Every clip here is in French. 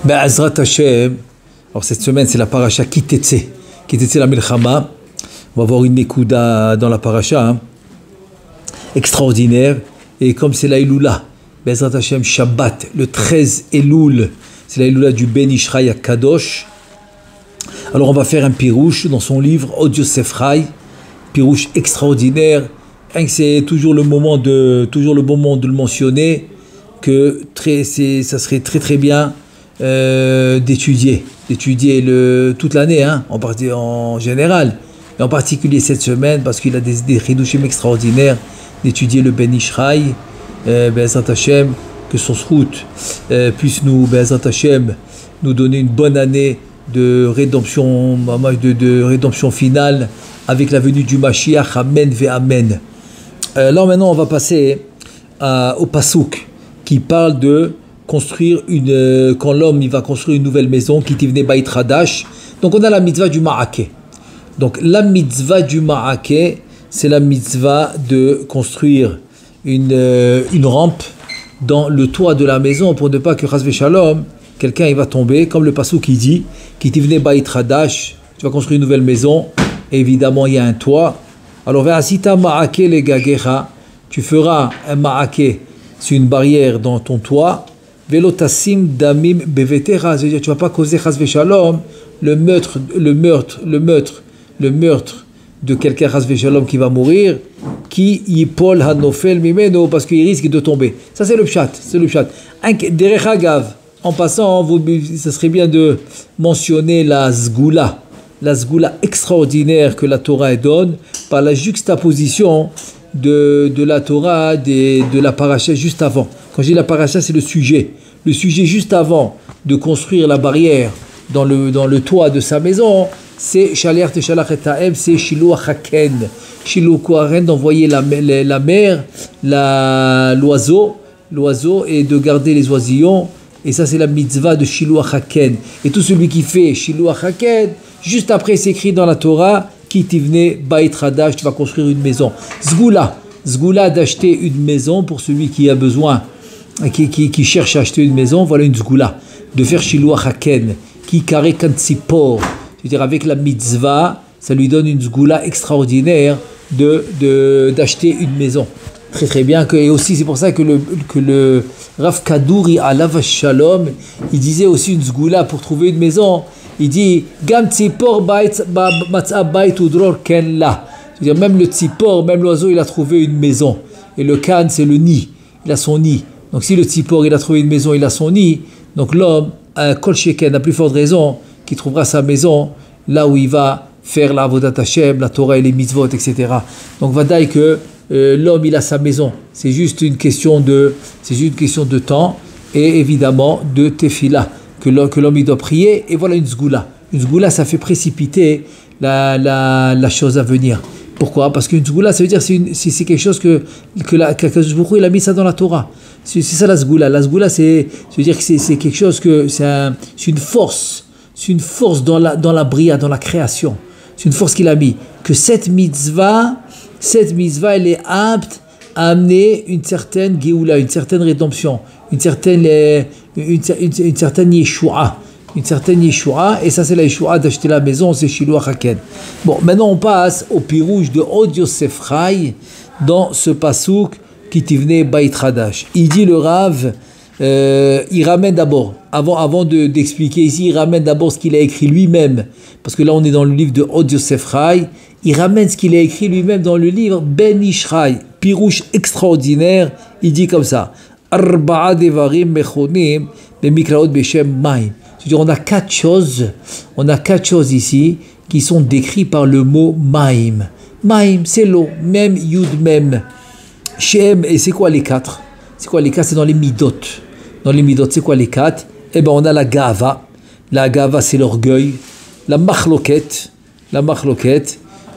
Ben, Azrat Hashem, alors cette semaine c'est la paracha Kitetse, Kitetse la Milchama. On va voir une Nekuda dans la paracha, hein, extraordinaire. Et comme c'est la Elula, ben, Azrat Hashem, Shabbat, le 13 Elul, c'est la Elula du Ben Ishraï à Kadosh. Alors on va faire un pirouche dans son livre Od Yosef Rai, pirouche extraordinaire. C'est toujours le moment de le mentionner, que ça serait très bien d'étudier toute l'année, hein, en général, mais en particulier cette semaine, parce qu'il a des chidouchim extraordinaires, d'étudier le Ben Ishraï, Be'ezrat Hashem, que son route puisse nous, Be'ezrat Hashem, nous donner une bonne année de rédemption, de rédemption finale, avec la venue du Mashiach, Amen ve Amen. Là maintenant on va passer au Passouk, qui parle de construire quand l'homme il va construire une nouvelle maison, qui tivne Bait Hadash. Donc on a la mitzvah du Ma'akeh. Donc la mitzvah du Ma'akeh, c'est la mitzvah de construire une rampe dans le toit de la maison pour ne pas que Chas v'Shalom, quelqu'un il va tomber, comme le Passouk qui dit, qui tivne Bait Hadash, tu vas construire une nouvelle maison, et évidemment il y a un toit. Alors ve'asita Ma'akeh le gagecha, tu feras un Ma'akeh sur une barrière dans ton toit. Velotassim damim bevetera, c'est-à-dire tu vas pas causer chas v'shalom le meurtre de quelqu'un chas v'shalom qui va mourir, qui yipol hanofel mimeno, parce qu'il risque de tomber. Ça c'est le pshat, derech agav. En passant, ça serait bien de mentionner la zgoula extraordinaire que la Torah donne par la juxtaposition de la Torah, de la paracha juste avant. Quand je dis la paracha, c'est le sujet. Le sujet juste avant de construire la barrière dans le toit de sa maison, c'est Shaliach Teshalach et Ta'em, c'est Shiluach Haken. Shiluach Haken, d'envoyer la mère, l'oiseau, et de garder les oisillons. Et ça, c'est la mitzvah de Shiluach Haken. Et tout celui qui fait Shiluach Haken, juste après, c'est écrit dans la Torah, qui tivne Bait Hadash, tu vas construire une maison. Zgoula d'acheter une maison pour celui qui a besoin, qui cherche à acheter une maison, voilà une zgoula. De faire Shiluach Haken, qui carré kantzipor, c'est-à-dire avec la mitzvah, ça lui donne une zgoula extraordinaire d'acheter une maison. Très bien, et aussi c'est pour ça que le Rav Kadouri alav shalom, il disait aussi une zgoula pour trouver une maison. Il dit Gam tzipor matza bait udror ken la. C'est-à-dire même le tzipor, même l'oiseau, il a trouvé une maison. Et le kan, c'est le nid. Il a son nid. Donc si le tzipor, il a trouvé une maison, il a son nid. Donc l'homme, kol sheken, a plus forte raison, qui trouvera sa maison là où il va faire la avodat Hashem, la Torah et les mitzvot, etc. Donc vadaï que l'homme, il a sa maison. C'est juste une question de temps et évidemment de tefila. Que l'homme il doit prier, et voilà une zgoula. Une zgoula, ça fait précipiter la chose à venir. Pourquoi? Parce qu'une zgoula, ça veut dire c'est quelque chose que il a mis ça dans la Torah. C'est ça la zgoula. La zgoula, ça veut dire que c'est quelque chose c'est une force dans la bria, dans la création. C'est une force qu'il a mis. Que cette mitzvah, elle est apte à amener une certaine geoula, une certaine rédemption, une certaine yeshua, et ça c'est la yeshua d'acheter la maison, c'est Shiluach Haken. Bon, maintenant on passe au pirouche de Od Yosef Rai dans ce pasouk qui tivne Bait Hadash. Il dit le Rav, il ramène d'abord, avant d'expliquer ici, il ramène d'abord ce qu'il a écrit lui-même, parce que là on est dans le livre de Od Yosef Rai. Il ramène ce qu'il a écrit lui-même dans le livre Ben Ishraï, pirouche extraordinaire. Il dit comme ça. Arba'a devarim mechonim bemikraot beshem maim. C'est-à-dire on a quatre choses ici qui sont décrites par le mot maim. Maim, c'est l'eau. Mem, yud, mem. Shem, et c'est quoi les quatre? C'est dans les midot. Dans les midot, c'est quoi les quatre? Eh bien, on a la gava. La gava, c'est l'orgueil. La machloket,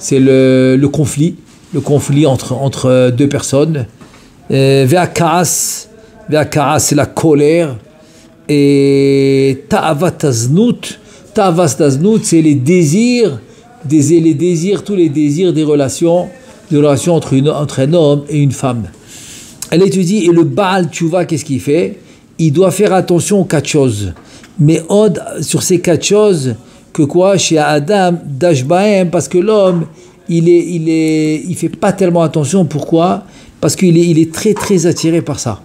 c'est le conflit entre deux personnes. Ve'akaas, c'est la colère. Et ta'avat taznut, c'est les désirs, tous les désirs des relations entre un homme et une femme. Elle étudie, et le Baal Tchouva, qu'est-ce qu'il fait? Il doit faire attention aux quatre choses. Mais sur ces 4 choses, que quoi, chez Adam, Dashbahem, parce que l'homme, il fait pas tellement attention. Pourquoi? Parce qu'il est très très attiré par ça.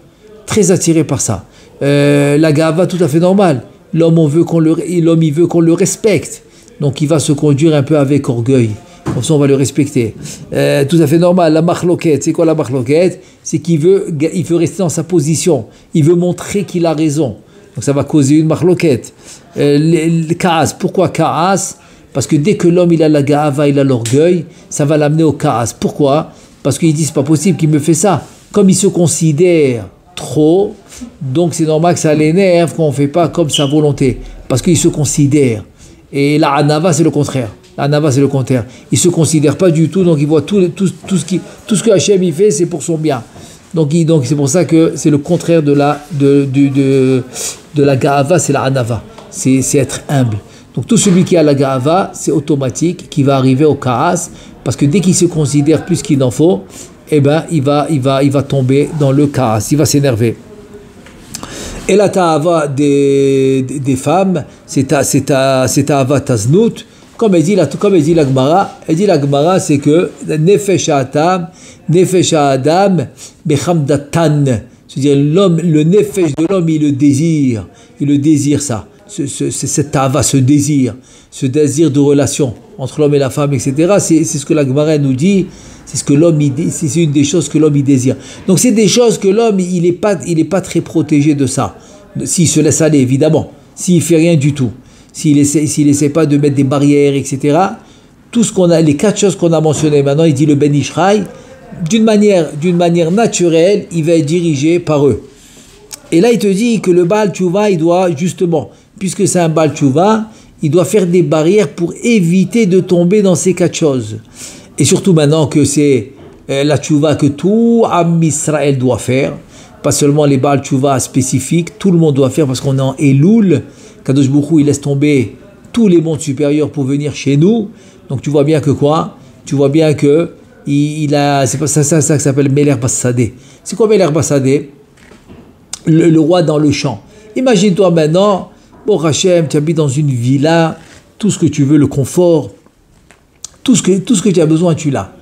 Très attiré par ça. La gava, tout à fait normal. L'homme, il veut qu'on le respecte. Donc il va se conduire un peu avec orgueil. Comme ça, on va le respecter. Tout à fait normal. La machloquette, c'est quoi la machloquette? C'est qu'il veut rester dans sa position. Il veut montrer qu'il a raison. Donc ça va causer une machloquette. Le kaas. Pourquoi kaas? Parce que dès que l'homme il a la gava, il a l'orgueil, ça va l'amener au kaas. Pourquoi? Parce qu'il dit c'est pas possible qu'il me fait ça. Comme il se considère trop, donc c'est normal que ça l'énerve quand on ne fait pas comme sa volonté. Parce qu'il se considère. Et la anava, c'est le contraire. La anava, c'est le contraire. Il ne se considère pas du tout, donc il voit tout ce que Hachem il fait, c'est pour son bien. Donc c'est pour ça que c'est le contraire de la ga'ava, c'est la anava. C'est être humble. Donc tout celui qui a la ga'ava, c'est automatique qu'il va arriver au ka'as, parce que dès qu'il se considère plus qu'il en faut, eh ben, il va tomber dans le ka'as, il va s'énerver. Et la ta'ava des femmes, c'est ta'ava taznut, comme elle dit la Gemara, c'est que nefesh Adam, bechamdatan, c'est-à-dire l'homme, le nefesh de l'homme, il le désire ça. Cette ta'ava, ce désir de relation entre l'homme et la femme, etc. C'est ce que la Gemara nous dit. C'est ce que l'homme, c'est une des choses que l'homme il désire. Donc c'est des choses que l'homme il est pas très protégé de ça. S'il se laisse aller, évidemment. S'il fait rien du tout. S'il essaie pas de mettre des barrières, etc. Tout ce qu'on a, les 4 choses qu'on a mentionnées maintenant, il dit le Ben Ishraï, d'une manière naturelle, il va être dirigé par eux. Et là, il te dit que le Baal Tchouva, il doit justement, puisque c'est un Baal Tchouva, il doit faire des barrières pour éviter de tomber dans ces 4 choses. Et surtout maintenant que c'est la Tchouva que tout Am Israël doit faire, pas seulement les Baal Tchouva spécifiques, tout le monde doit faire parce qu'on est en Elul. Kadosh Baruch Hu, il laisse tomber tous les mondes supérieurs pour venir chez nous. Donc tu vois bien que quoi? Tu vois bien que c'est pas ça qui s'appelle Meler Bassadeh. C'est quoi Meler Bassadeh? Le roi dans le champ. Imagine-toi maintenant, bon Hachem, tu habites dans une villa, tout ce que tu veux, le confort, tout ce que tu as besoin, tu l'as.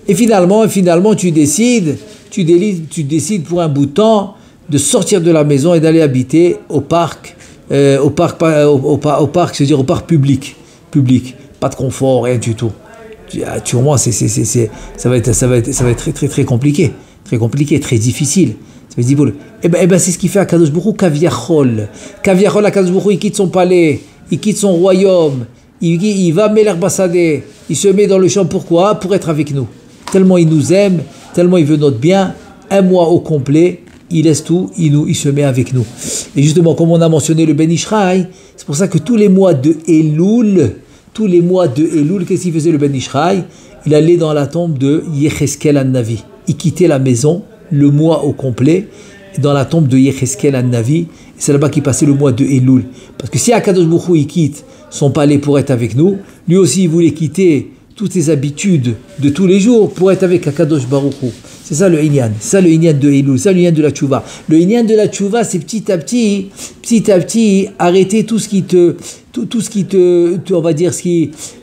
Et finalement, tu décides pour un bout de temps de sortir de la maison et d'aller habiter au parc. Au parc, c'est-à-dire au parc public, pas de confort, rien du tout. Tu vois, ça va être très très très compliqué, très difficile. Ça veut dire, c'est ce qu'il fait à Kadosh Baruch Hu, Kaviachol, à Kadosh Baruch Hu, il quitte son palais, il quitte son royaume, il va Meler Bassadeh, il se met dans le champ. Pourquoi? Pour être avec nous. Tellement il nous aime, tellement il veut notre bien. Un mois au complet, il laisse tout, il se met avec nous. Et justement, comme on a mentionné le Ben Ishraï, c'est pour ça que tous les mois de Elul, qu'est-ce qu'il faisait le Ben Ishraï? Il allait dans la tombe de Yecheskel An-Navi. Il quittait la maison le mois au complet dans la tombe de Yecheskel An-Navi. Et c'est là-bas qu'il passait le mois de Elul. Parce que si Akadosh Baruch Hu, il quitte son palais pour être avec nous, lui aussi il voulait quitter toutes ses habitudes de tous les jours pour être avec Akadosh Baruch Hu. C'est ça le Inyan, c'est ça le Inyan de Elul, c'est ça le Inyan de la Tchouva. Le Inyan de la Tchouva, c'est petit à petit, arrêter tout ce qui te, on va dire,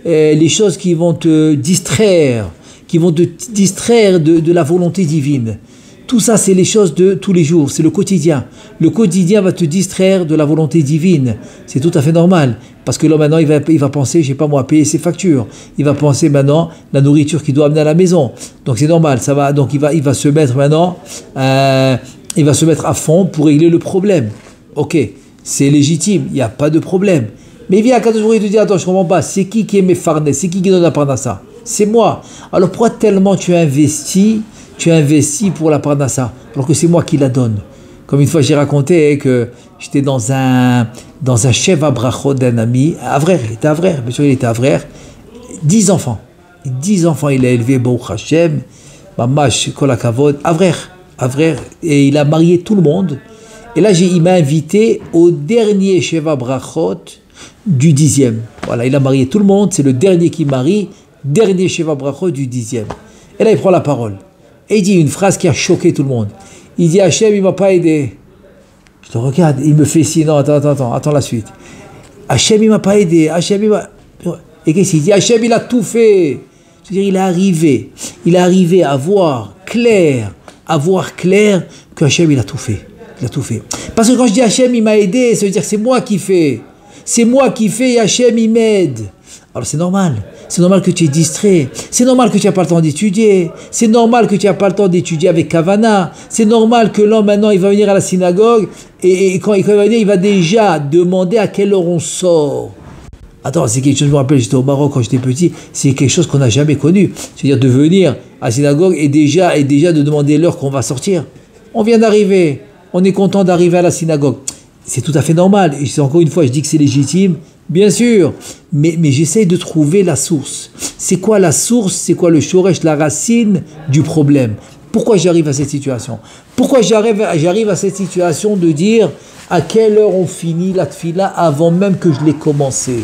les choses qui vont te distraire, de la volonté divine. Tout ça, c'est les choses de tous les jours, c'est le quotidien. Le quotidien va te distraire de la volonté divine. C'est tout à fait normal. Parce que là, maintenant, il va penser, je sais pas moi, payer ses factures. Il va penser maintenant la nourriture qu'il doit amener à la maison. Donc c'est normal, ça va. Donc il va se mettre maintenant, il va se mettre à fond pour régler le problème. Ok, c'est légitime, il n'y a pas de problème. Mais il vient à 14 jours et te dit, attends, je comprends pas, c'est qui est mes farnais, c'est qui donne la parnassa? C'est moi. Alors pourquoi tellement tu investis pour la parnassa, alors que c'est moi qui la donne? Comme une fois j'ai raconté que j'étais dans un Sheva Brachot d'un ami, Avrer, il était Avrer, bien sûr il était Avrer, 10 enfants il a élevé, Baruch Hashem, Mamash, Kol HaKavod, Avrer, et il a marié tout le monde, et là il m'a invité au dernier Sheva Brachot du 10e, voilà, il a marié tout le monde, c'est le dernier qui marie, dernier Sheva Brachot du 10e, et là il prend la parole, et il dit une phrase qui a choqué tout le monde. Il dit, Hachem, il ne m'a pas aidé. Je te regarde, il me fait si, non, attends la suite. Hachem, il m'a pas aidé, Hachem, il m'a... Et qu'est-ce qu'il dit? Hachem, il a tout fait. C'est-à-dire, il est arrivé à voir clair que Hachem, il a tout fait. Il a tout fait. Parce que quand je dis Hachem, il m'a aidé, ça veut dire que c'est moi qui fais. C'est moi qui fais et Hachem, il m'aide. Alors c'est normal. C'est normal que tu es distrait. C'est normal que tu n'as pas le temps d'étudier. C'est normal que tu n'as pas le temps d'étudier avec Kavana. C'est normal que l'homme, maintenant, il va venir à la synagogue et quand il va venir, il va déjà demander à quelle heure on sort. Attends, c'est quelque chose, je me rappelle, j'étais au Maroc quand j'étais petit, c'est quelque chose qu'on n'a jamais connu. C'est-à-dire de venir à la synagogue et déjà de demander l'heure qu'on va sortir. On vient d'arriver. On est content d'arriver à la synagogue. C'est tout à fait normal. Et encore une fois, je dis que c'est légitime. Bien sûr, mais j'essaie de trouver la source. C'est quoi la source? C'est quoi le shoresh, la racine du problème? Pourquoi j'arrive à cette situation? Pourquoi j'arrive à cette situation de dire à quelle heure on finit la tfila avant même que je l'ai commencé?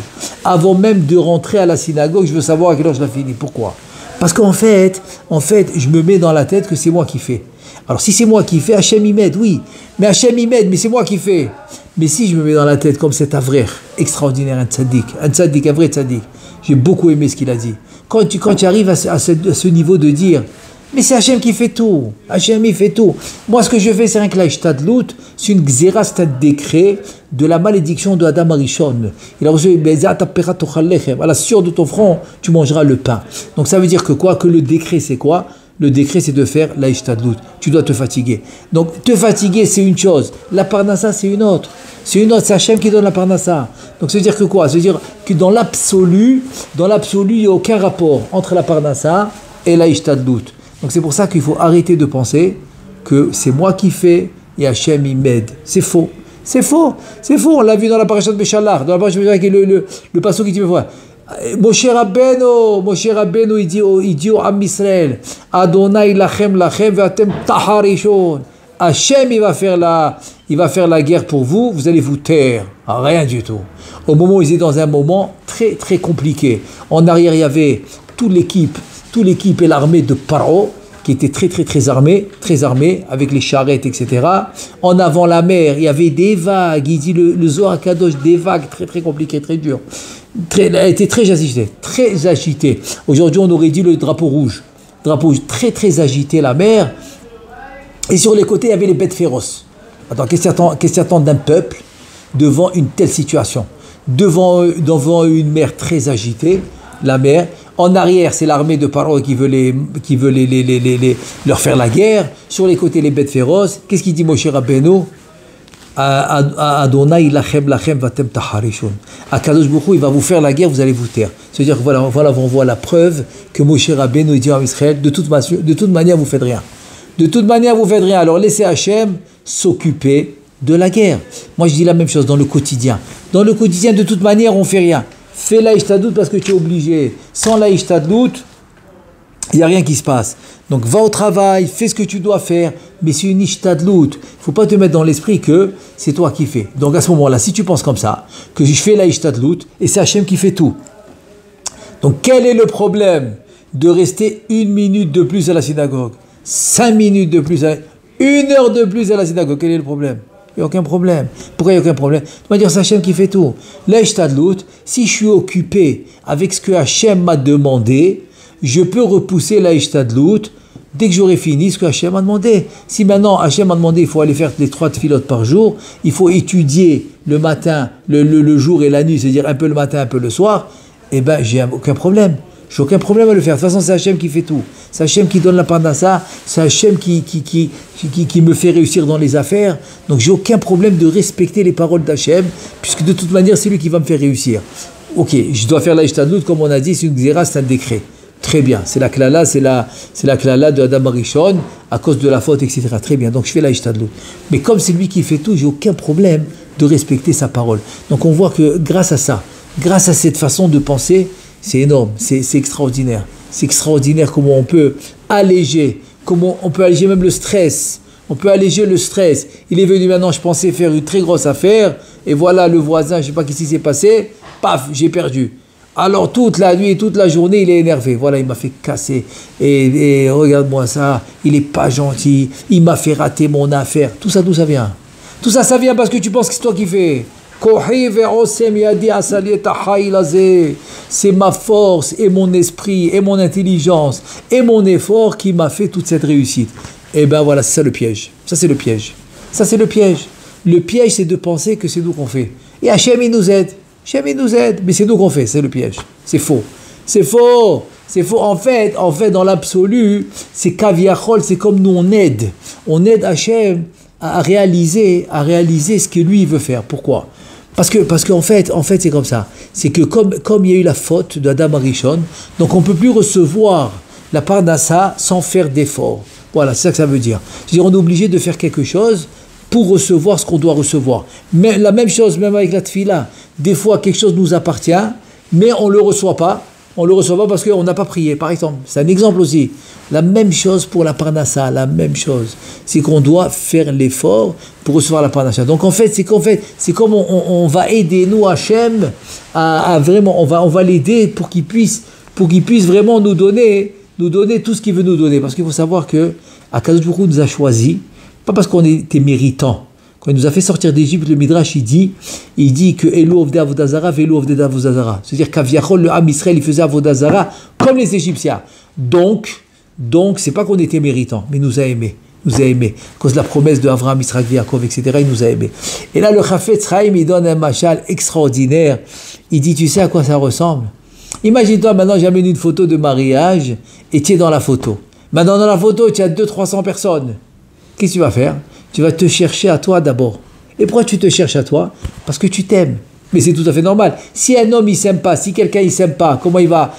Avant même de rentrer à la synagogue, je veux savoir à quelle heure je la finis. Pourquoi? Parce qu'en fait, je me mets dans la tête que c'est moi qui fais. Alors si c'est moi qui fais, Hachem il m'aide, oui. Mais Hachem il m'aide, mais c'est moi qui fais. Mais si je me mets dans la tête comme cet avrer extraordinaire, un tzaddik, un vrai tzaddik, j'ai beaucoup aimé ce qu'il a dit. Quand tu arrives à ce niveau de dire, mais c'est Hachem qui fait tout, Hachem il fait tout. Moi ce que je fais c'est rien que la ishtadlut, c'est une gzera, c'est un décret de la malédiction de Adam Arishon. Il a reçu, à la sueur de ton front, tu mangeras le pain. Donc ça veut dire que quoi? Que le décret c'est quoi? Le décret, c'est de faire la ishtadlut. Tu dois te fatiguer. Donc, te fatiguer, c'est une chose. La parnassa, c'est une autre. C'est Hachem qui donne la parnassa. Donc, ça veut dire que quoi? Ça veut dire que dans l'absolu, il n'y a aucun rapport entre la parnassa et la ishtadlut. Donc, c'est pour ça qu'il faut arrêter de penser que c'est moi qui fais et Hachem, il m'aide. C'est faux. C'est faux. On l'a vu dans la parashat Béchalach. Dans la parashat Béchalach, le passage qui dit, Moshe Rabbeinu, il dit au Am Israël, Adonai lachem ve'atem taharishon. Hachem, il va faire la guerre pour vous, vous allez vous taire. Rien du tout. Au moment où ils étaient dans un moment très très compliqué. En arrière, il y avait toute l'équipe et l'armée de Paro, qui était très armée, avec les charrettes, etc. En avant la mer, il y avait des vagues, il dit le Zohar Kadosh, des vagues très compliquées, très dures. Elle a été très agitée. Aujourd'hui, on aurait dit le drapeau rouge. Très agité, la mer. Et sur les côtés, il y avait les bêtes féroces. Attends, qu'est-ce qui attend d'un peuple devant une telle situation? Devant une mer très agitée, la mer. En arrière, c'est l'armée de Paro qui veut leur faire la guerre. Sur les côtés, les bêtes féroces. Qu'est-ce qu'il dit Moshe Rabbeinu? Adonai lachem vatem taharishun. Akadosh Baruch Hu, il va vous faire la guerre, vous allez vous taire. C'est-à-dire que voilà, on voit la preuve que Moshe Rabbeinu dit à Israël, de toute manière, vous faites rien. De toute manière, vous faites rien. Alors laissez Hachem s'occuper de la guerre. Moi, je dis la même chose dans le quotidien. Dans le quotidien, de toute manière, on fait rien. Fais la ishtadlut parce que tu es obligé. Sans la ishtadlut, il n'y a rien qui se passe. Donc va au travail, fais ce que tu dois faire, mais c'est une ishtadlut. Il ne faut pas te mettre dans l'esprit que c'est toi qui fais. Donc à ce moment-là, si tu penses comme ça, que je fais la ishtadlut et c'est Hachem qui fait tout. Donc quel est le problème de rester 1 minute de plus à la synagogue, 5 minutes de plus, 1 heure de plus à la synagogue? Quel est le problème? Il n'y a aucun problème. Pourquoi il n'y a aucun problème? Tu vas dire c'est Hachem qui fait tout. La ishtadlut, si je suis occupé avec ce que Hachem m'a demandé, je peux repousser la ishtadlut dès que j'aurai fini ce que Hachem m'a demandé. Si maintenant Hachem m'a demandé il faut aller faire les 3 tfilotes par jour, il faut étudier le matin, le jour et la nuit, c'est-à-dire un peu le matin, un peu le soir, eh bien j'ai aucun problème. J'ai aucun problème à le faire. De toute façon, c'est Hachem qui fait tout. C'est Hachem qui donne la parnassa. C'est Hachem qui me fait réussir dans les affaires. Donc, j'ai aucun problème de respecter les paroles d'Hachem, puisque de toute manière, c'est lui qui va me faire réussir. Ok, je dois faire la ishtadlut, comme on a dit, c'est une xéra, c'est un décret. Très bien. C'est la klala, c'est la klala de Adam Arishon, à cause de la faute, etc. Très bien. Donc, je fais la ishtadlut. Mais comme c'est lui qui fait tout, j'ai aucun problème de respecter sa parole. Donc, on voit que grâce à ça, grâce à cette façon de penser, c'est énorme, c'est extraordinaire. C'est extraordinaire comment on peut alléger, même le stress. On peut alléger le stress. Il est venu maintenant, je pensais faire une très grosse affaire, et voilà le voisin, je ne sais pas ce qui s'est passé, paf, j'ai perdu. Alors toute la nuit, toute la journée, il est énervé. Voilà, il m'a fait casser. Et regarde-moi ça, il n'est pas gentil, il m'a fait rater mon affaire. Tout ça, d'où ça vient? Tout ça, ça vient parce que tu penses que c'est toi qui fais. C'est ma force et mon esprit et mon intelligence et mon effort qui m'a fait toute cette réussite. Et ben voilà, c'est ça le piège. Ça c'est le piège. Ça c'est le piège. Le piège, c'est de penser que c'est nous qu'on fait. Et Hachem, il nous aide. Hachem, il nous aide. Mais c'est nous qu'on fait. C'est le piège. C'est faux. C'est faux. C'est faux. En fait, dans l'absolu, c'est Kaviachol, c'est comme nous on aide. On aide Hachem à réaliser ce que lui il veut faire. Pourquoi ? Parce qu'en fait, c'est comme ça. C'est que comme il y a eu la faute d'Adam Arishon, donc on ne peut plus recevoir la parnassa sans faire d'effort. Voilà, c'est ça que ça veut dire. C'est-à-dire, on est obligé de faire quelque chose pour recevoir ce qu'on doit recevoir. Mais la même chose, même avec la tfila. Des fois, quelque chose nous appartient, mais on ne le reçoit pas. On ne le reçoit pas parce qu'on n'a pas prié, par exemple. C'est un exemple aussi. La même chose pour la parnassa, la même chose. C'est qu'on doit faire l'effort pour recevoir la parnassa. Donc en fait, c'est comme on va aider nous, Hachem, à vraiment, on va l'aider pour qu'il puisse vraiment nous donner tout ce qu'il veut nous donner. Parce qu'il faut savoir que Akadosh Baruch Hu nous a choisis, pas parce qu'on était méritants. Quand il nous a fait sortir d'Égypte, le Midrash, il dit que Elu Ovdei Avodazara, Velu Ovdei Avodazara. C'est-à-dire qu'Aviachol, le Ham Israël, il faisait Avodazara comme les Égyptiens. Donc, c'est pas qu'on était méritants, mais il nous a aimés. À cause de la promesse de Avraham, Yitzhak, Yaakov, etc., il nous a aimés. Et là, le Chafetz Chaim, il donne un machal extraordinaire. Il dit, tu sais à quoi ça ressemble ? Imagine-toi, maintenant, j'amène une photo de mariage et tu es dans la photo. Maintenant, dans la photo, tu as 200-300 personnes. Qu'est-ce que tu vas faire ? Tu vas te chercher à toi d'abord. Et pourquoi tu te cherches à toi ? Parce que tu t'aimes. Mais c'est tout à fait normal. Si un homme, il s'aime pas, si quelqu'un, il s'aime pas, comment il va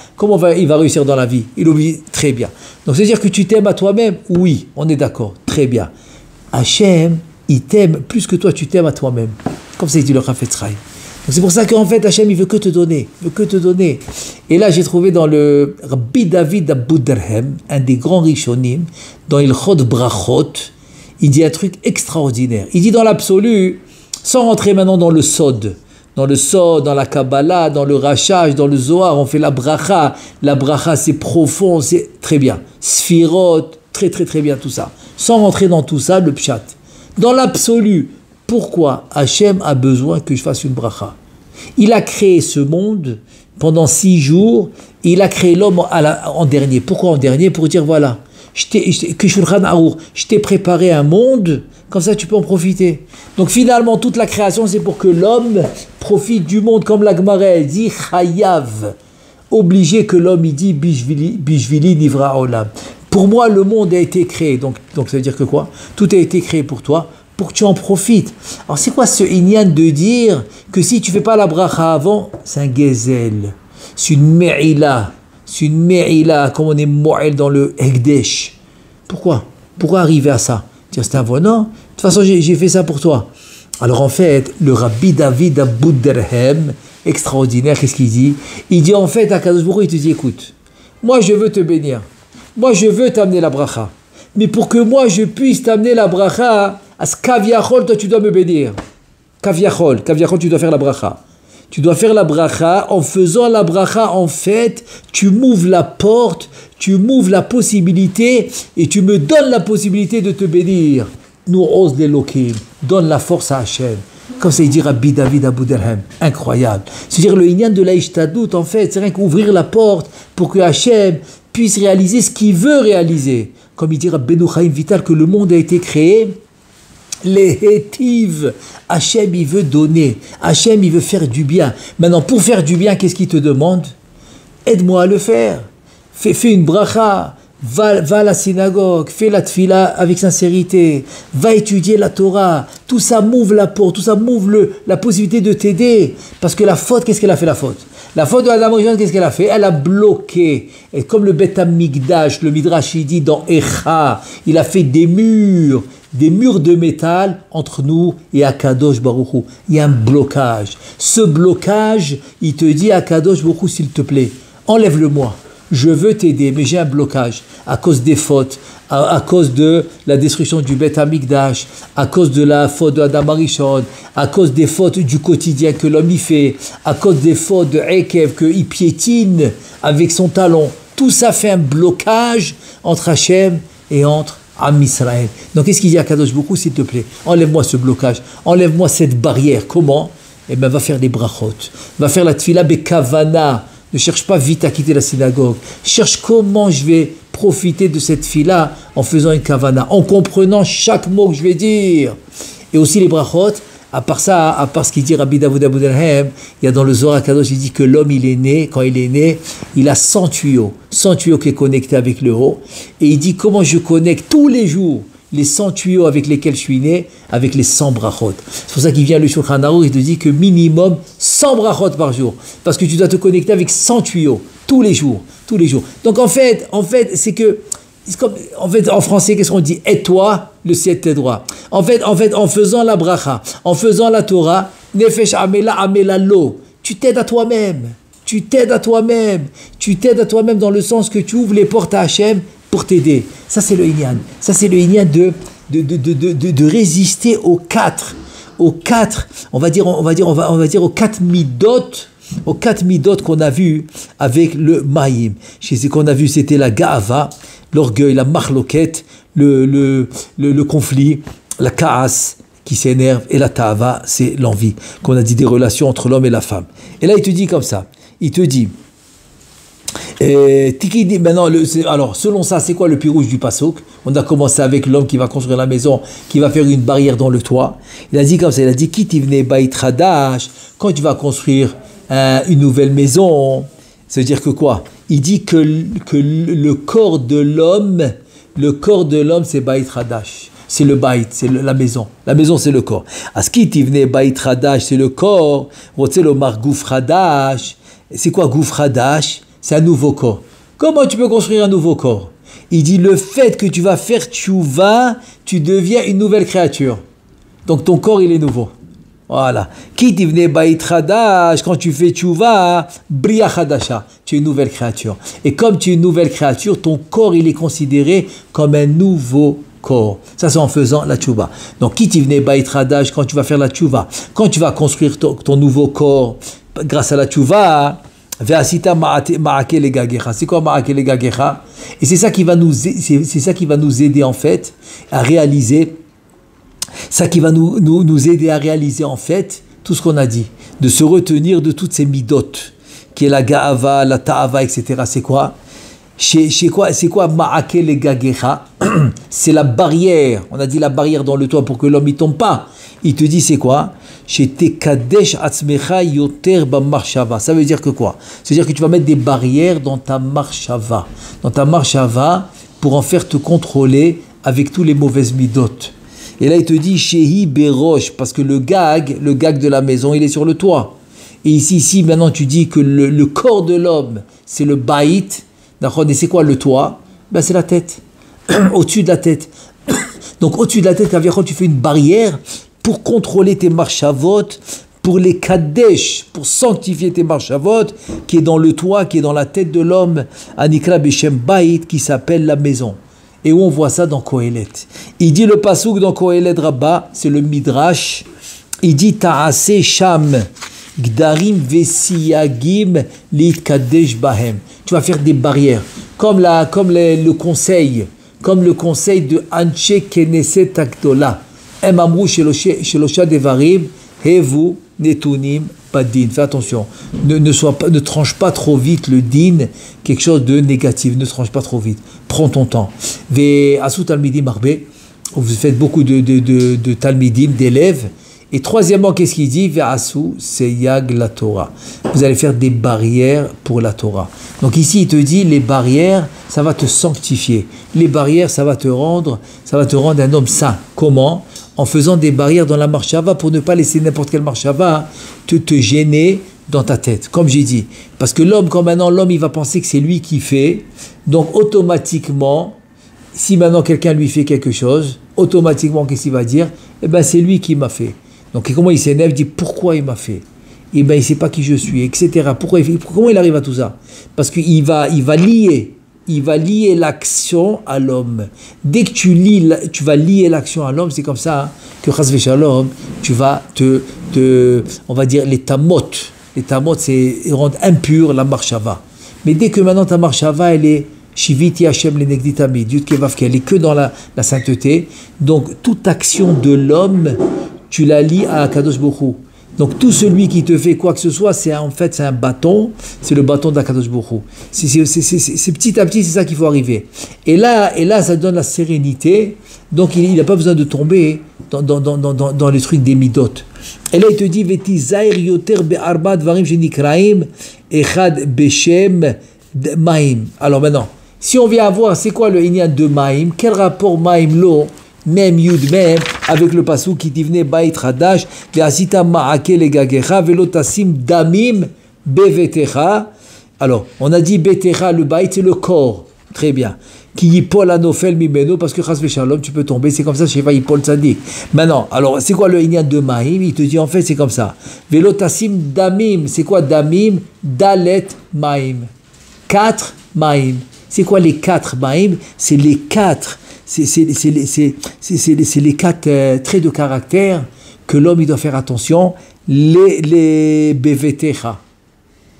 réussir dans la vie ? Il oublie très bien. Donc, c'est-à-dire que tu t'aimes à toi-même ? Oui, on est d'accord. Très bien. Hachem, il t'aime plus que toi, tu t'aimes à toi-même. Comme ça, il dit le Chafetz Chaim. Donc, c'est pour ça qu'en fait, Hachem, il veut que te donner. Et là, j'ai trouvé dans le Rabbi David Abou Derhem, un des grands Rishonim, dans Ilchot Brachot, il dit un truc extraordinaire. Il dit dans l'absolu, sans rentrer maintenant dans le sod, dans la Kabbalah, dans le Rachage, dans le Zohar, on fait la bracha. La bracha, c'est profond, c'est très bien. Sphirot, très très très bien tout ça. Sans rentrer dans tout ça, le pshat. Dans l'absolu, pourquoi Hachem a besoin que je fasse une bracha ? Il a créé ce monde pendant 6 jours, et il a créé l'homme en dernier. Pourquoi en dernier ? Pour dire voilà, je t'ai préparé un monde, comme ça tu peux en profiter. Donc finalement, toute la création, c'est pour que l'homme profite du monde, comme la Gemara dit, chayav, obligé que l'homme, il dit, bishvili nivra olam. Pour moi, le monde a été créé. Donc ça veut dire que quoi ? Tout a été créé pour toi, pour que tu en profites. Alors c'est quoi ce inyan de dire que si tu fais pas la bracha avant, c'est un gezel, c'est une me'ila, comme on est mo'el dans le Hekdesh. Pourquoi arriver à ça ? Dire c'est un voie, non, de toute façon j'ai fait ça pour toi. Alors en fait, le Rabbi David Abou Derhem, extraordinaire, qu'est-ce qu'il dit ? Il dit en fait à Kadosh Baruch Hu, il te dit écoute, moi je veux te bénir, moi je veux t'amener la bracha, mais pour que moi je puisse t'amener la bracha, à ce kaviachol, toi tu dois me bénir. Kaviachol, tu dois faire la bracha. Tu dois faire la bracha. En faisant la bracha, en fait, tu m'ouvres la porte, tu m'ouvres la possibilité et tu me donnes la possibilité de te bénir. Nous ose l'Elokim, donne la force à Hachem. Comme ça, il dit Rabbi David Abou Derhem. Incroyable. C'est-à-dire le inyan de la Ishtadout, en fait, c'est rien qu'ouvrir la porte pour que Hachem puisse réaliser ce qu'il veut réaliser. Comme il dit Rabbeinu Chaim Vital, que le monde a été créé. Les hétives, Hachem il veut donner, Hachem il veut faire du bien. Maintenant pour faire du bien, qu'est-ce qu'il te demande ? Aide-moi à le faire. Fais une bracha, va à la synagogue, fais la tfila avec sincérité, va étudier la Torah. Tout ça m'ouvre la porte, tout ça m'ouvre la possibilité de t'aider. Parce que la faute, qu'est-ce qu'elle a fait la faute ? La faute de Adam Rishon, qu'est-ce qu'elle a fait ? Elle a bloqué. Et comme le Bet Hamikdash, le Midrash il dit dans Echa, il a fait des murs de métal entre nous et Akadosh Baruch Hu. Il y a un blocage. Ce blocage, il te dit Akadosh Baruch Hu, s'il te plaît, enlève-le-moi. Je veux t'aider, mais j'ai un blocage à cause des fautes, à cause de la destruction du Bet Hamikdash, à cause de la faute de Adam Arishon, à cause des fautes du quotidien que l'homme y fait, à cause des fautes de Ekev qu'il piétine avec son talon. Tout ça fait un blocage entre Hachem et entre Am Israël. Donc qu'est-ce qu'il dit à Kadosh Baruch Hu, s'il te plaît, enlève-moi ce blocage, enlève-moi cette barrière. Comment? Eh bien, va faire des brachot, va faire la tfila bekavana. Ne cherche pas vite à quitter la synagogue. Cherche comment je vais profiter de cette fila en faisant une kavana, en comprenant chaque mot que je vais dire. Et aussi les brachot, à part ça, à part ce qu'il dit Rabbi Davoud Aboudelhem, il y a dans le Zohar Kadosh, il dit que l'homme, il est né, quand il est né, il a 100 tuyaux qui est connecté avec le haut. Et il dit comment je connecte tous les jours les 100 tuyaux avec lesquels je suis né, avec les 100 brachot. C'est pour ça qu'il vient le Shulchan Aruch, il te dit que minimum 100 brachot par jour. Parce que tu dois te connecter avec 100 tuyaux, tous les jours. Donc en fait, c'est que, en français, qu'est-ce qu'on dit? Aide-toi, le ciel t'aidera. En fait, en faisant la bracha, en faisant la Torah, nefesh amela lo, tu t'aides à toi-même. Tu t'aides à toi-même dans le sens que tu ouvres les portes à Hachem pour t'aider. Ça, c'est le Inyan. Ça, c'est le Inyan de résister aux quatre, on va dire aux quatre midot qu'on a vu avec le Maïm. Chez ce qu'on a vu, c'était la Ga'ava, l'orgueil, la Marloquette, le conflit, la Kaas qui s'énerve, et la Ta'ava, c'est l'envie, qu'on a dit des relations entre l'homme et la femme. Et là, il te dit comme ça, il te dit, maintenant, alors selon ça, c'est quoi le pirouge du Passouk? On a commencé avec l'homme qui va construire la maison, qui va faire une barrière dans le toit. Il a dit comme ça, il a dit Kitivne Bait Hadash, quand tu vas construire une nouvelle maison, ça veut dire que quoi? Il dit que le corps de l'homme, c'est Bait Hadash. C'est le bait, c'est la maison. La maison, c'est le corps. Askitivne Bait Hadash, c'est le corps. Rotzelomar Gouf Hadash. C'est quoi Gouf Hadash? C'est un nouveau corps. Comment tu peux construire un nouveau corps? Il dit le fait que tu vas faire tchouva, tu deviens une nouvelle créature. Donc ton corps, il est nouveau. Voilà. Kitivne Bait Hadash, quand tu fais tchouva, Bria Hadasha, tu es une nouvelle créature. Et comme tu es une nouvelle créature, ton corps, il est considéré comme un nouveau corps. Ça, c'est en faisant la tchouva. Donc, Kitivne Bait Hadash, quand tu vas faire la tchouva, quand tu vas construire ton nouveau corps, grâce à la tchouva, Ve'asita ma'ake legagecha. C'est quoi ma'ake legagecha? Et c'est ça qui va nous aider en fait à réaliser, ça qui va nous aider à réaliser en fait tout ce qu'on a dit, de se retenir de toutes ces midot, qui est la ga'ava, la ta'ava, etc. C'est quoi? C'est quoi ma'ake legagecha? C'est la barrière. On a dit la barrière dans le toit pour que l'homme ne tombe pas. Il te dit c'est quoi? Ça veut dire que quoi? C'est-à-dire que tu vas mettre des barrières dans ta marshava. Dans ta marshava pour en faire te contrôler avec tous les mauvaises midot. Et là il te dit Shehi Berosh, parce que le gag de la maison, il est sur le toit. Et ici maintenant tu dis que le corps de l'homme, c'est le baït. D'accord? Et c'est quoi le toit? Ben, c'est la tête. Au-dessus de la tête. Donc au-dessus de la tête, quand tu fais une barrière pour contrôler tes marchavot, pour les kadesh, pour sanctifier tes marchavot, qui est dans le toit, qui est dans la tête de l'homme, Anikra Beshem Bait, qui s'appelle la maison. Et où on voit ça dans Kohelet. Il dit le pasouk dans Kohelet Rabbah, c'est le Midrash, il dit Ta'ase Sham, Gdarim Vesiyagim, Lit Kadesh Bahem. Tu vas faire des barrières, comme le conseil de Anche Knesset Akdola. Emamrou Shelosha Devarim, Hevu Netunim Padin. Fais attention, ne tranche pas trop vite le din, quelque chose de négatif, ne tranche pas trop vite. Prends ton temps. Ve Asu Talmidim Arbe, vous faites beaucoup de Talmidim, d'élèves. Et troisièmement, qu'est-ce qu'il dit? Ve Asu Seyag la Torah. Vous allez faire des barrières pour la Torah. Donc ici, il te dit, les barrières, ça va te sanctifier. Les barrières, ça va te rendre un homme saint. Comment? En faisant des barrières dans la marshava pour ne pas laisser n'importe quelle marshava te gêner dans ta tête, comme j'ai dit. Parce que l'homme, quand maintenant l'homme, il va penser que c'est lui qui fait, donc automatiquement, si maintenant quelqu'un lui fait quelque chose, automatiquement, qu'est-ce qu'il va dire? Eh bien, c'est lui qui m'a fait. Donc, comment il s'énerve? Il dit, pourquoi il m'a fait? Eh bien, il ne sait pas qui je suis, etc. Comment il arrive à tout ça? Parce qu'il va lier l'action à l'homme. Dès que tu vas lier l'action à l'homme, c'est comme ça que Chas v'Shalom, tu vas on va dire les tamot. Les tamot, c'est rendre impure la marshava. Mais dès que maintenant ta marshava, elle est Shiviti Hashem lenegdi tamid, Yud Kei Vav Kei, elle est que dans la sainteté. Donc toute action de l'homme, tu la lis à Akadosh Baruch Hu. Donc tout celui qui te fait quoi que ce soit, c'est un bâton, c'est le bâton d'Akadosh Baruch Hu. C'est petit à petit, c'est ça qu'il faut arriver. Et là, ça donne la sérénité. Donc il n'a pas besoin de tomber dans les trucs des midot. Et là, il te dit, Veti zair yoter be'arba dvarim shenikraim echad beshem maim. Alors maintenant, si on vient à voir, c'est quoi le inyan de maim? Quel rapport maim lo? Même Yud même avec le pasuk qui divne Bait Hadash ve'asita ma'ake legagecha velotasim damim bevetecha. Alors on a dit betecha, le Bait c'est le corps, très bien, qui yipol anofel mimeno, parce que chas v'shalom tu peux tomber, c'est comme ça chez Vaipol Tzadik. Maintenant alors c'est quoi le inyan de Maïm? Il te dit en fait c'est comme ça, velotasim damim, c'est quoi damim? Dalet Maïm, 4 Maïm. C'est quoi les 4 Maïm? C'est les 4 c'est les 4 traits de caractère que l'homme il doit faire attention. Les bevetecha.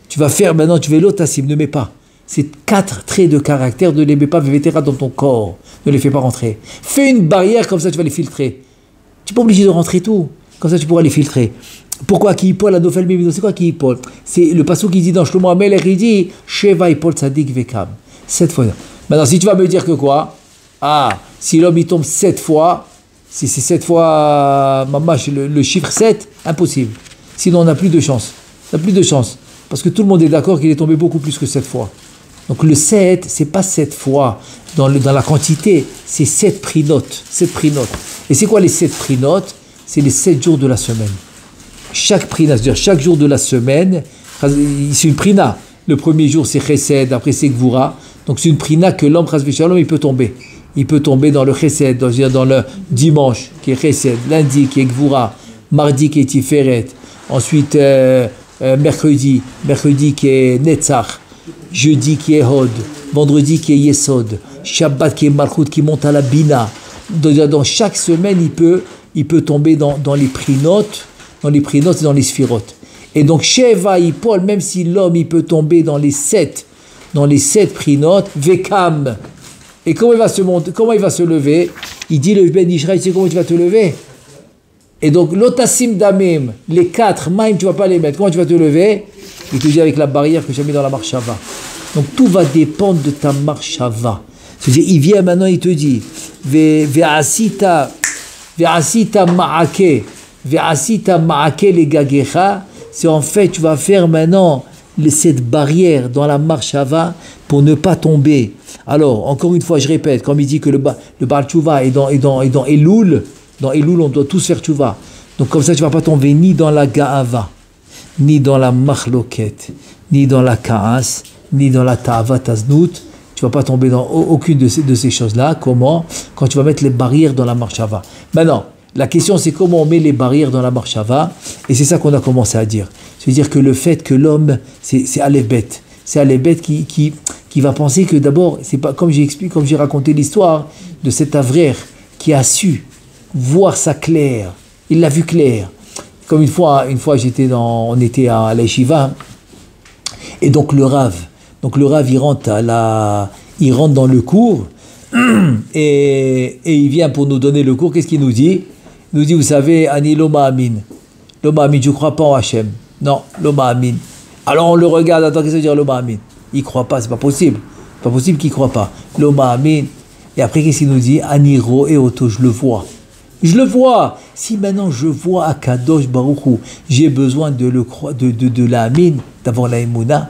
Tu vas faire maintenant, tu vas l'otassim, ne mets pas. C'est 4 traits de caractère, ne les mets pas bevetecha dans ton corps. Ne les fais pas rentrer. Fais une barrière, comme ça tu vas les filtrer. Tu n'es pas obligé de rentrer tout. Comme ça tu pourras les filtrer. Pourquoi qui Paul a Nofel Mimino? C'est quoi qui Paul? C'est le passage qui dit dans Shlomo Amelech, il dit Sheva Paul Tzadik Vekam. 7 fois. Maintenant, si tu vas me dire que quoi? Ah, si l'homme il tombe 7 fois, si c'est 7 fois, mamash, le chiffre 7, impossible. Sinon, on n'a plus de chance. On n'a plus de chance. Parce que tout le monde est d'accord qu'il est tombé beaucoup plus que 7 fois. Donc le 7, c'est pas 7 fois dans la quantité, c'est 7 prinotes. 7 prinotes. Et c'est quoi les 7 prinotes? C'est les 7 jours de la semaine. Chaque prina, c'est-à-dire chaque jour de la semaine, c'est une prina. Le premier jour, c'est chesed, après c'est gvura. Donc c'est une prina que l'homme, chas v'shalom, il peut tomber. Il peut tomber dans le chesed, dans le dimanche qui est chesed, lundi qui est gvura, mardi qui est tiferet, ensuite mercredi qui est netzach, jeudi qui est hod, vendredi qui est yesod, shabbat qui est malchut, qui monte à la bina. Dans chaque semaine, il peut tomber dans les prinotes, et dans les sphirotes. Et donc Sheva Yipol, même si l'homme il peut tomber dans les 7 prinotes, Vekam. Et comment il va se lever? Il dit le Ben Israël, tu sais comment tu vas te lever? Et donc l'otassim damim, les 4 maim, tu vas pas les mettre. Comment tu vas te lever? Il te dit avec la barrière que j'ai mis dans la marshava. Donc tout va dépendre de ta marshava. C'est-à-dire il vient maintenant, il te dit ve'asita ma'ake les gagecha. C'est en fait, tu vas faire maintenant cette barrière dans la marshava pour ne pas tomber. Alors, encore une fois, je répète, comme il dit que le Baal Tshuva est dans Elul, on doit tous faire Tshuva. Donc comme ça, tu ne vas pas tomber ni dans la Ga'ava, ni dans la Machloket, ni dans la Ka'as, ni dans la Ta'avat Aznut. Tu ne vas pas tomber dans aucune de ces choses-là. Comment? Quand tu vas mettre les barrières dans la marshava. Maintenant, la question, c'est comment on met les barrières dans la marshava, et c'est ça qu'on a commencé à dire. C'est-à-dire que le fait que l'homme, c'est Aleph-Bet. C'est Aleph-Bet qui va penser que d'abord, c'est pas comme j'ai raconté l'histoire de cet Avrer qui a su voir ça clair. Il l'a vu clair. Comme une fois on était à la Yeshiva, et donc le Rav, il rentre dans le cours, et il vient pour nous donner le cours. Qu'est-ce qu'il nous dit? Il nous dit, vous savez, Ani Loma Amin. Loma Amin, je ne crois pas en Hachem. Non, Loma Amin. Alors on le regarde, attends, qu'est-ce que ça veut dire Loma Amin? Il ne croit pas, c'est pas possible. C'est pas possible qu'il ne croit pas. Loma Amin. Et après, qu'est-ce qu'il nous dit? Ani Roe Oto, je le vois. Je le vois. Si maintenant je vois Akadosh Baruch Hu, j'ai besoin de la Amin, d'avoir la Emouna.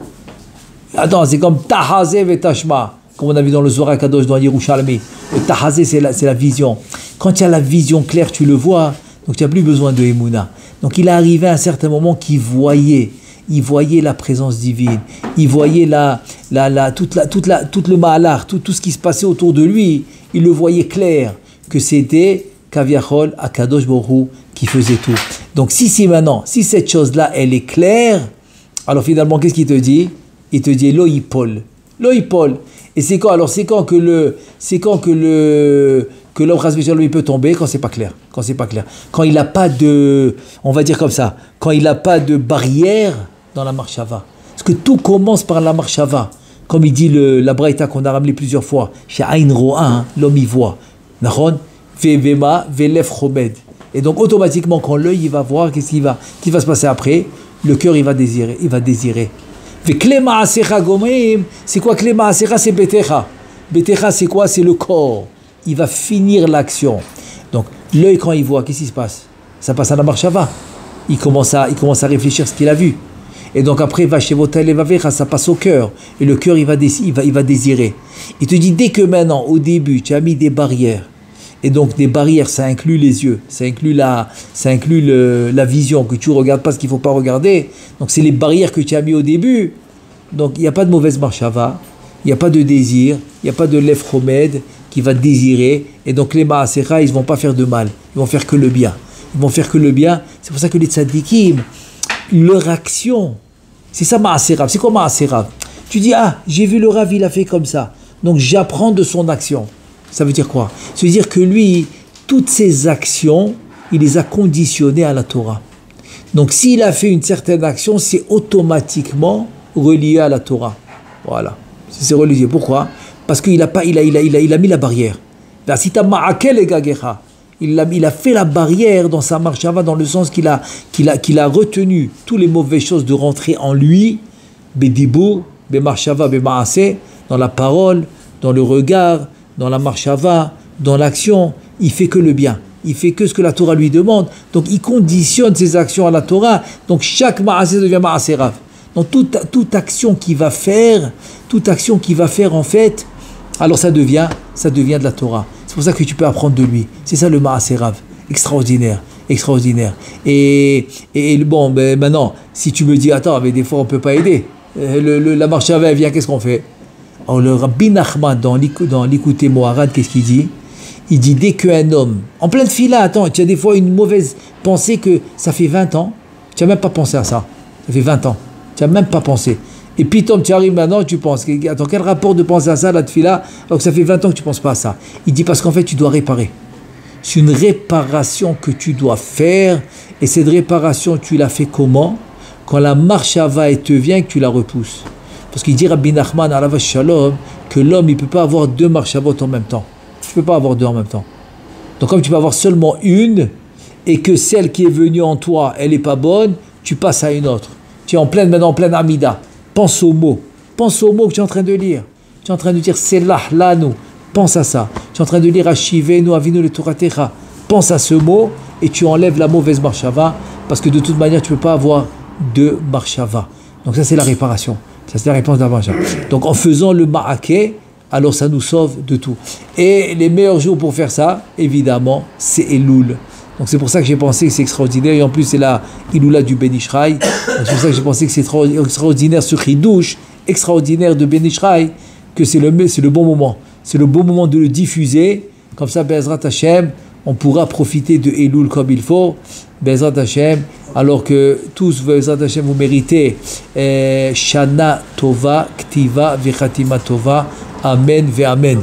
Attends, c'est comme Tahazé ve Tashma, comme on a vu dans le Zohar Kadosh dans Yerushalmi. Le Tahazé, c'est la vision. Quand tu as la vision claire, tu le vois, donc tu n'as plus besoin de Emouna. Donc il est arrivé à un certain moment qu'il voyait la présence divine, il voyait tout le mahalar, tout ce qui se passait autour de lui, il le voyait clair, que c'était Kaviachol, Akadosh Baruch Hu qui faisait tout. Donc si cette chose-là, elle est claire, alors finalement, qu'est-ce qu'il te dit? Il te dit Loïpol. Et c'est quand? Alors c'est quand que l'homme rasvishal lui peut tomber? Quand c'est pas clair. Quand il n'a pas de, on va dire comme ça, quand il n'a pas de barrière dans la marshava. Parce que tout commence par la marshava. Comme il dit la Braïta qu'on a ramené plusieurs fois, chez Aïn Ro'a, l'homme y voit. Nahon, Vema, Velef Chomed. Et donc automatiquement, quand l'œil il va voir, qu'est-ce qui va se passer après? Le cœur il va désirer. Klema Asecha Gomrim, c'est quoi Klema Asecha? C'est Betecha. Betecha c'est quoi? C'est le corps. Il va finir l'action. Donc l'œil quand il voit, qu'est-ce qui se passe? Ça passe à la marchava. Il commence à réfléchir ce qu'il a vu. Et donc après, va chez Votel et Vavecha, ça passe au cœur. Et le cœur, il va désirer. Il te dit, dès que maintenant, au début, tu as mis des barrières, et donc des barrières, ça inclut les yeux, ça inclut la vision, que tu ne regardes pas ce qu'il ne faut pas regarder. Donc c'est les barrières que tu as mis au début. Donc il n'y a pas de mauvaise marchava, il n'y a pas de désir, il n'y a pas de lèvres chomed qui va désirer. Et donc les ma'asecha, ils ne vont pas faire de mal, ils vont faire que le bien. Ils vont faire que le bien. C'est pour ça que les tzadikim, leur action, c'est ça Ma'aseh Rav. C'est quoi Ma'aseh Rav? Tu dis, j'ai vu le Rav, il a fait comme ça. Donc j'apprends de son action. Ça veut dire quoi? Ça veut dire que lui, toutes ses actions, il les a conditionnées à la Torah. Donc s'il a fait une certaine action, c'est automatiquement relié à la Torah. Voilà. C'est relié. Pourquoi? Parce qu'il a mis la barrière. Il a fait la barrière dans sa marchava, dans le sens qu'il a retenu toutes les mauvaises choses de rentrer en lui, bedibur, bemarchava, bemaaseh, dans la parole, dans le regard, dans la marchava, dans l'action. Il fait que le bien. Il fait que ce que la Torah lui demande. Donc il conditionne ses actions à la Torah. Donc chaque maaseh devient maaseh rav. Donc toute action qu'il va faire en fait, alors ça devient de la Torah. C'est pour ça que tu peux apprendre de lui. C'est ça le Ma'aseh Rav. Extraordinaire. Et bon, maintenant, si tu me dis, attends, mais des fois on ne peut pas aider. La marche à vient, qu'est-ce qu'on fait? Alors le Rabbi Nachman, dans l'Ikouté Moharad, qu'est-ce qu'il dit? Il dit, dès qu'un homme, en pleine fila, attends, tu as des fois une mauvaise pensée que ça fait 20 ans, tu n'as même pas pensé à ça. Ça fait 20 ans. Tu n'as même pas pensé. Et puis, Tom, tu arrives maintenant, tu penses, attends, quel rapport de penser à ça, la tefila, alors que ça fait 20 ans que tu ne penses pas à ça? Il dit, parce qu'en fait, tu dois réparer. C'est une réparation que tu dois faire, et cette réparation, tu l'as fait comment? Quand la marchava te vient et que tu la repousses. Parce qu'il dit, Rabbi Nachman, alav shalom, que l'homme, il ne peut pas avoir deux marchavot en même temps. Tu ne peux pas avoir deux en même temps. Donc, comme tu peux avoir seulement une, et que celle qui est venue en toi, elle n'est pas bonne, tu passes à une autre. Tu es maintenant en pleine amida. Pense aux mots que tu es en train de lire. Tu es en train de dire Selah lanu. Pense à ça. Tu es en train de lire Ashivenu Avinu le Toratecha. Pense à ce mot et tu enlèves la mauvaise marchava parce que de toute manière tu ne peux pas avoir deux marchava. Donc ça c'est la réparation. Ça c'est la réponse d'avant. Donc en faisant le ma'ake, alors ça nous sauve de tout. Et les meilleurs jours pour faire ça, évidemment, c'est Elul. Donc c'est pour ça que j'ai pensé que c'est extraordinaire. Et en plus, c'est la Iloula du Ben Ishraï. C'est pour ça que j'ai pensé que c'est extraordinaire ce Chidouche, extraordinaire de Ben Ishraï, que c'est le bon moment. C'est le bon moment de le diffuser. Comme ça, Be'ezrat Hashem, on pourra profiter de Elul comme il faut. Be'ezrat Hashem, alors que tous, Be'ezrat Hashem, vous méritez Shana Tova, Ktiva, Vechatima Tova. Amen, Ve Amen.